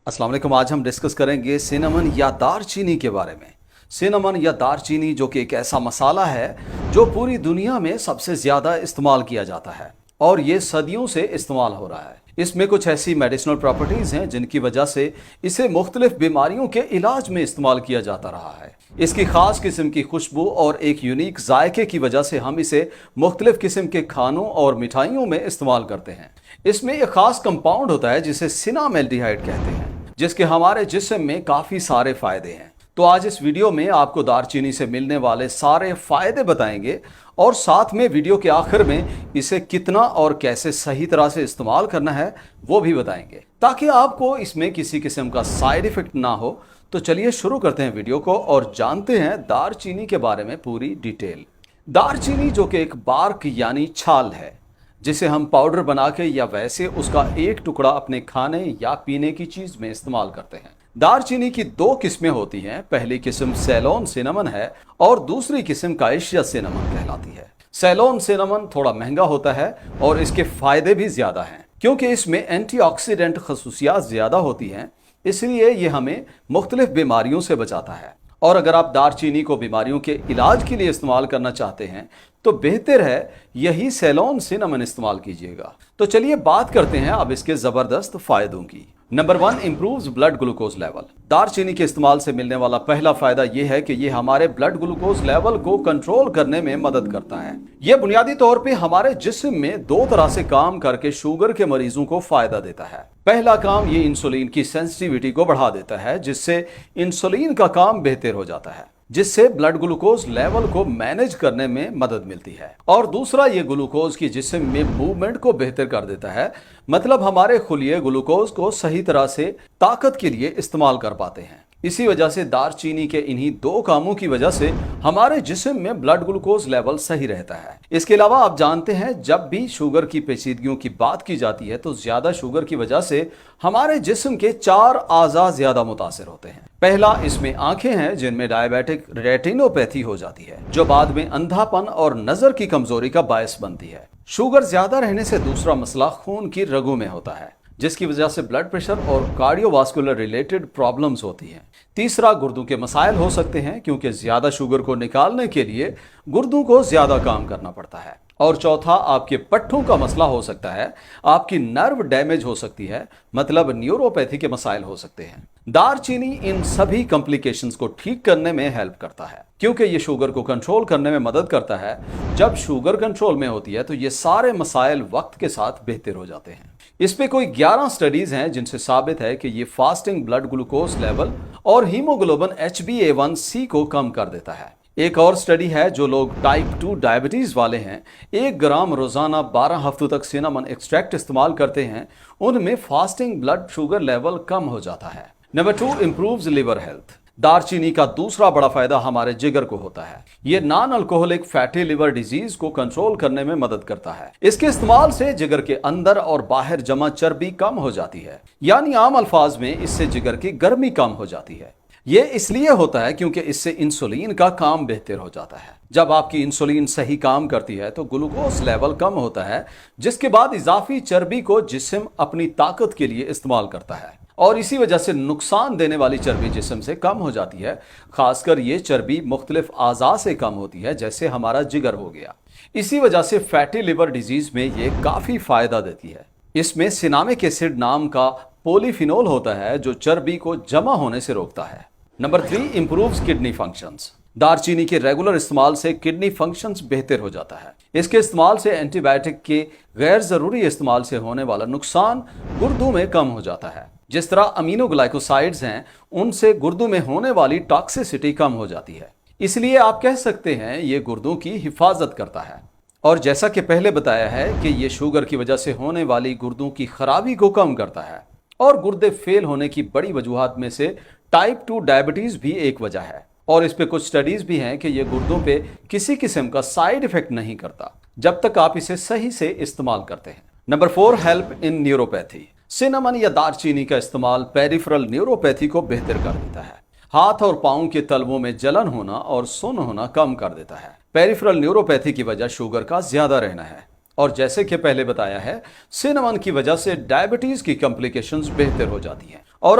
अस्सलाम वालेकुम। आज हम डिस्कस करेंगे सिनेमन या दारचीनी के बारे में। सिनेमन या दारचीनी जो कि एक ऐसा मसाला है जो पूरी दुनिया में सबसे ज़्यादा इस्तेमाल किया जाता है और ये सदियों से इस्तेमाल हो रहा है। इसमें कुछ ऐसी मेडिसिनल प्रॉपर्टीज़ हैं जिनकी वजह से इसे मुख्तलिफ बीमारियों के इलाज में इस्तेमाल किया जाता रहा है। इसकी ख़ास किस्म की खुशबू और एक यूनिक जायके की वजह से हम इसे मुख्तलिफ किस्म के खानों और मिठाइयों में इस्तेमाल करते हैं। इसमें एक ख़ास कंपाउंड होता है जिसे सिनामेल्डिहाइड कहते हैं, जिसके हमारे जिस्म में काफ़ी सारे फ़ायदे हैं। तो आज इस वीडियो में आपको दारचीनी से मिलने वाले सारे फ़ायदे बताएंगे और साथ में वीडियो के आखिर में इसे कितना और कैसे सही तरह से इस्तेमाल करना है वो भी बताएंगे, ताकि आपको इसमें किसी किस्म का साइड इफ़ेक्ट ना हो। तो चलिए शुरू करते हैं वीडियो को और जानते हैं दारचीनी के बारे में पूरी डिटेल। दारचीनी जो कि एक बार्क यानी छाल है, जिसे हम पाउडर बना के या वैसे उसका एक टुकड़ा अपने खाने या पीने की चीज़ में इस्तेमाल करते हैं। दारचीनी की दो किस्में होती हैं। पहली किस्म सेलोन सिनेमन है और दूसरी किस्म काइशिया सिनेमन कहलाती है। सेलोन सिनेमन थोड़ा महंगा होता है और इसके फ़ायदे भी ज़्यादा हैं, क्योंकि इसमें एंटीऑक्सीडेंट खसूसियात ज़्यादा होती हैं, इसलिए ये हमें मुख्तलिफ बीमारियों से बचाता है। और अगर आप दारचीनी को बीमारियों के इलाज के लिए इस्तेमाल करना चाहते हैं तो बेहतर है यही सेलोन सिनेमन इस्तेमाल कीजिएगा। तो चलिए बात करते हैं अब इसके ज़बरदस्त फ़ायदों की। Number 1, improves blood glucose level. दारचीनी के इस्तेमाल से मिलने वाला पहला फ़ायदा यह है कि ये हमारे ब्लड ग्लूकोज लेवल को कंट्रोल करने में मदद करता है। यह बुनियादी तौर पे हमारे जिस्म में दो तरह से काम करके शुगर के मरीजों को फ़ायदा देता है। पहला काम ये इंसुलिन की सेंसिटिविटी को बढ़ा देता है, जिससे इंसुलिन का काम बेहतर हो जाता है, जिससे ब्लड ग्लूकोज लेवल को मैनेज करने में मदद मिलती है। और दूसरा, ये ग्लूकोज की जिस्म में मूवमेंट को बेहतर कर देता है, मतलब हमारे खुलिये ग्लूकोज को सही तरह से ताकत के लिए इस्तेमाल कर पाते हैं। इसी वजह से दारचीनी के इन्हीं दो कामों की वजह से हमारे जिस्म में ब्लड ग्लूकोज लेवल सही रहता है। इसके अलावा आप जानते हैं, जब भी शुगर की पेचीदगियों की बात की जाती है तो ज्यादा शुगर की वजह से हमारे जिस्म के 4 आज़ा ज्यादा मुतासिर होते हैं। पहला, इसमें आंखें हैं जिनमें डायबिटिक रेटिनोपैथी हो जाती है, जो बाद में अंधापन और नजर की कमजोरी का बायस बनती है। शुगर ज्यादा रहने से दूसरा मसला खून की रगों में होता है, जिसकी वजह से ब्लड प्रेशर और कार्डियोवास्कुलर रिलेटेड प्रॉब्लम्स होती हैं। तीसरा, गुर्दों के मसाइल हो सकते हैं, क्योंकि ज्यादा शुगर को निकालने के लिए गुर्दों को ज्यादा काम करना पड़ता है। और चौथा, आपके पट्ठों का मसला हो सकता है, आपकी नर्व डैमेज हो सकती है, मतलब न्यूरोपैथी के मसाइल हो सकते हैं। दारचीनी इन सभी कॉम्प्लिकेशंस को ठीक करने में हेल्प करता है, क्योंकि ये शुगर को कंट्रोल करने में मदद करता है। जब शुगर कंट्रोल में होती है तो ये सारे मसाइल वक्त के साथ बेहतर हो जाते हैं। इस पे कोई 11 स्टडीज हैं जिनसे साबित है कि ये फास्टिंग ब्लड ग्लूकोज लेवल और हीमोग्लोबिन HbA1c को कम कर देता है। एक और स्टडी है, जो लोग टाइप 2 डायबिटीज वाले हैं 1 ग्राम रोजाना 12 हफ्तों तक सिनेमन एक्सट्रैक्ट इस्तेमाल करते हैं, उनमें फास्टिंग ब्लड शुगर लेवल कम हो जाता है। Number 2, improves liver health. दारचीनी का दूसरा बड़ा फायदा हमारे जिगर को होता है। ये non alcoholic fatty liver disease को कंट्रोल करने में मदद करता है। इसके इस्तेमाल से जिगर के अंदर और बाहर जमा चर्बी कम हो जाती है, यानी आम अल्फाज में इससे जिगर की गर्मी कम हो जाती है। ये इसलिए होता है क्योंकि इससे इंसुलिन का काम बेहतर हो जाता है। जब आपकी इंसुलिन सही काम करती है तो ग्लूकोज लेवल कम होता है, जिसके बाद इजाफी चर्बी को जिस्म अपनी ताकत के लिए इस्तेमाल करता है और इसी वजह से नुकसान देने वाली चर्बी जिस्म से कम हो जाती है। खासकर ये चर्बी मुख्तलिफ आज़ा से कम होती है, जैसे हमारा जिगर हो गया। इसी वजह से फैटी लिवर डिजीज में ये काफ़ी फ़ायदा देती है। इसमें सिनामिक एसिड नाम का पॉलीफिनोल होता है, जो चर्बी को जमा होने से रोकता है। Number 3, improves kidney functions. दारचीनी के रेगुलर इस्तेमाल से किडनी फंक्शंस बेहतर हो जाता है। इसके इस्तेमाल से एंटीबायोटिक के गैर ज़रूरी इस्तेमाल से होने वाला नुकसान गुर्दों में कम हो जाता है। जिस तरह अमीनोग्लाइकोसाइड्स हैं, उनसे गुर्दों में होने वाली टॉक्सिसिटी कम हो जाती है, इसलिए आप कह सकते हैं ये गुर्दों की हिफाजत करता है। और जैसा कि पहले बताया है कि ये शुगर की वजह से होने वाली गुर्दों की खराबी को कम करता है। और गुर्दे फेल होने की बड़ी वजूहात में से टाइप 2 डायबिटीज़ भी एक वजह है। और इस पे कुछ स्टडीज़ भी हैं कि ये गुर्दों पे किसी किस्म का साइड इफेक्ट नहीं करता, जब तक आप इसे सही से इस्तेमाल करते हैं। Number 4, help in neuropathy. Cinnamon या दारचीनी का इस्तेमाल पेरिफेरल न्यूरोपैथी को बेहतर कर देता है। हाथ और पाँव के तलवों में जलन होना और सुन्न होना कम कर देता है। पेरिफेरल न्यूरोपैथी की वजह शुगर का ज्यादा रहना है और जैसे कि पहले बताया है, सिनेमन की वजह से डायबिटीज की कॉम्प्लिकेशंस बेहतर हो जाती हैं। और